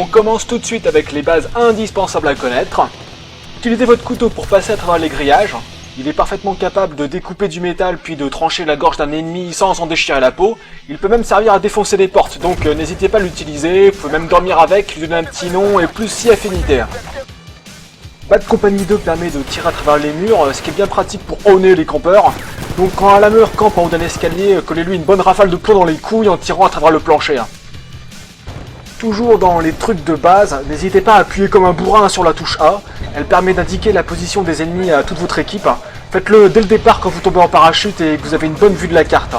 On commence tout de suite avec les bases indispensables à connaître. Utilisez votre couteau pour passer à travers les grillages. Il est parfaitement capable de découper du métal puis de trancher la gorge d'un ennemi sans en déchirer la peau. Il peut même servir à défoncer des portes, donc n'hésitez pas à l'utiliser. Vous pouvez même dormir avec, lui donner un petit nom et plus si affinitaire. Bad Company 2 permet de tirer à travers les murs, ce qui est bien pratique pour honner les campeurs. Donc quand un lameur campe en haut d'un escalier, collez-lui une bonne rafale de plomb dans les couilles en tirant à travers le plancher. Toujours dans les trucs de base, n'hésitez pas à appuyer comme un bourrin sur la touche A. Elle permet d'indiquer la position des ennemis à toute votre équipe. Faites-le dès le départ quand vous tombez en parachute et que vous avez une bonne vue de la carte.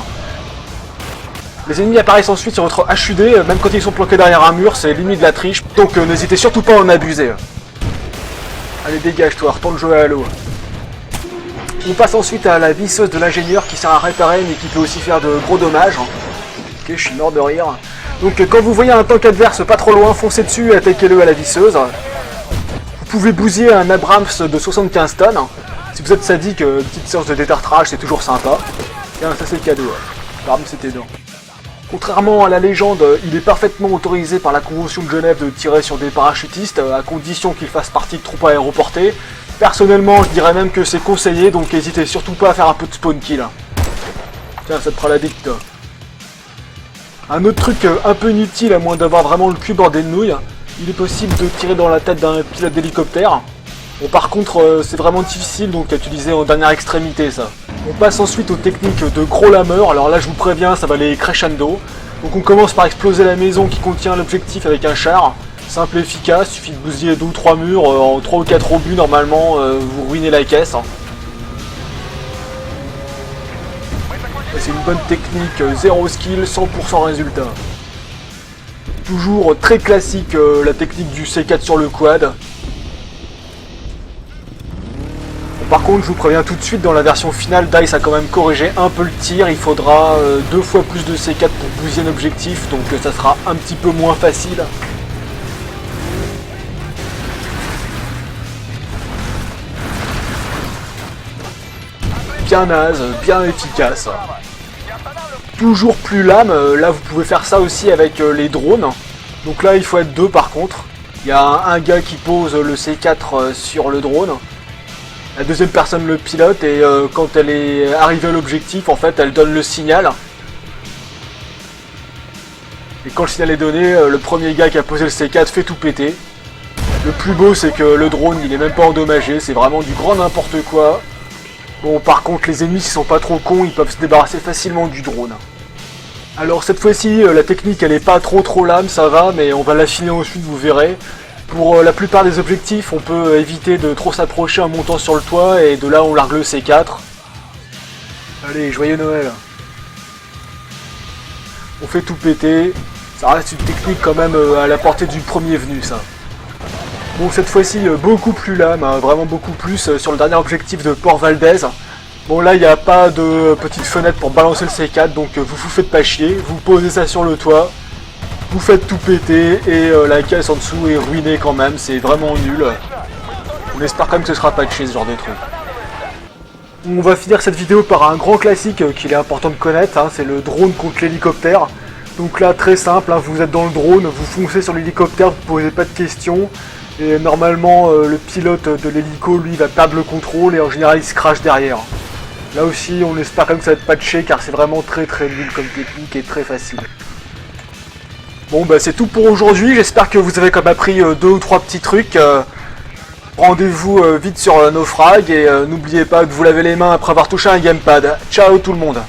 Les ennemis apparaissent ensuite sur votre HUD, même quand ils sont planqués derrière un mur, c'est limite de la triche, donc n'hésitez surtout pas à en abuser. Allez dégage toi, retourne jouer à Halo. On passe ensuite à la visseuse de l'ingénieur qui sert à réparer mais qui peut aussi faire de gros dommages. Ok, je suis mort de rire. Donc quand vous voyez un tank adverse pas trop loin, foncez dessus et attaquez-le à la visseuse. Vous pouvez bousiller un Abrams de 75 tonnes. Si vous êtes sadique, une petite séance de détartrage c'est toujours sympa. Tiens, ça c'est le cadeau. Parmi c'était dedans. Contrairement à la légende, il est parfaitement autorisé par la Convention de Genève de tirer sur des parachutistes, à condition qu'ils fassent partie de troupes aéroportées. Personnellement, je dirais même que c'est conseillé, donc n'hésitez surtout pas à faire un peu de spawn kill. Tiens, ça te fera la dicte. Un autre truc un peu inutile, à moins d'avoir vraiment le cul bordé de nouilles, il est possible de tirer dans la tête d'un pilote d'hélicoptère. Bon, par contre, c'est vraiment difficile, donc à utiliser en dernière extrémité ça. On passe ensuite aux techniques de gros lameurs, alors là je vous préviens, ça va aller crescendo. Donc on commence par exploser la maison qui contient l'objectif avec un char. Simple et efficace, suffit de bousiller 2 ou 3 murs, en 3 ou 4 obus normalement, vous ruinez la caisse. C'est une bonne technique, 0 skill, 100% résultat. Toujours très classique la technique du C4 sur le quad. Bon, par contre je vous préviens tout de suite, dans la version finale, DICE a quand même corrigé un peu le tir. Il faudra 2 fois plus de C4 pour bousiller un objectif, donc ça sera un petit peu moins facile. Bien naze, bien efficace. Toujours plus lame, là vous pouvez faire ça aussi avec les drones. Donc là il faut être 2 par contre. Il y a un gars qui pose le C4 sur le drone. La deuxième personne le pilote et quand elle est arrivée à l'objectif, en fait elle donne le signal. Et quand le signal est donné, le premier gars qui a posé le C4 fait tout péter. Le plus beau c'est que le drone il est même pas endommagé, c'est vraiment du grand n'importe quoi. Bon, par contre, les ennemis, s'ils sont pas trop cons, ils peuvent se débarrasser facilement du drone. Alors, cette fois-ci, la technique, elle est pas trop lame, ça va, mais on va l'affiner ensuite, vous verrez. Pour la plupart des objectifs, on peut éviter de trop s'approcher en montant sur le toit, et de là, on largue le C4. Allez, joyeux Noël. On fait tout péter. Ça reste une technique quand même à la portée du premier venu, ça. Bon, cette fois-ci, beaucoup plus lame, hein, vraiment beaucoup plus, sur le dernier objectif de Port Valdez. Bon, là, il n'y a pas de petite fenêtre pour balancer le C4, donc vous vous faites pas chier, vous posez ça sur le toit, vous faites tout péter, et la caisse en dessous est ruinée quand même, c'est vraiment nul. On espère quand même que ce sera patché, ce genre de truc. On va finir cette vidéo par un grand classique qu'il est important de connaître, hein, c'est le drone contre l'hélicoptère. Donc là, très simple, hein, vous êtes dans le drone, vous foncez sur l'hélicoptère, vous posez pas de questions. Et normalement, le pilote de l'hélico, lui, va perdre le contrôle et en général, il se crache derrière. Là aussi, on espère quand même que ça va être patché car c'est vraiment très nul comme technique et très facile. Bon, bah c'est tout pour aujourd'hui. J'espère que vous avez quand même appris 2 ou 3 petits trucs. Rendez-vous vite sur Naufrag et n'oubliez pas de vous laver les mains après avoir touché un gamepad. Ciao tout le monde!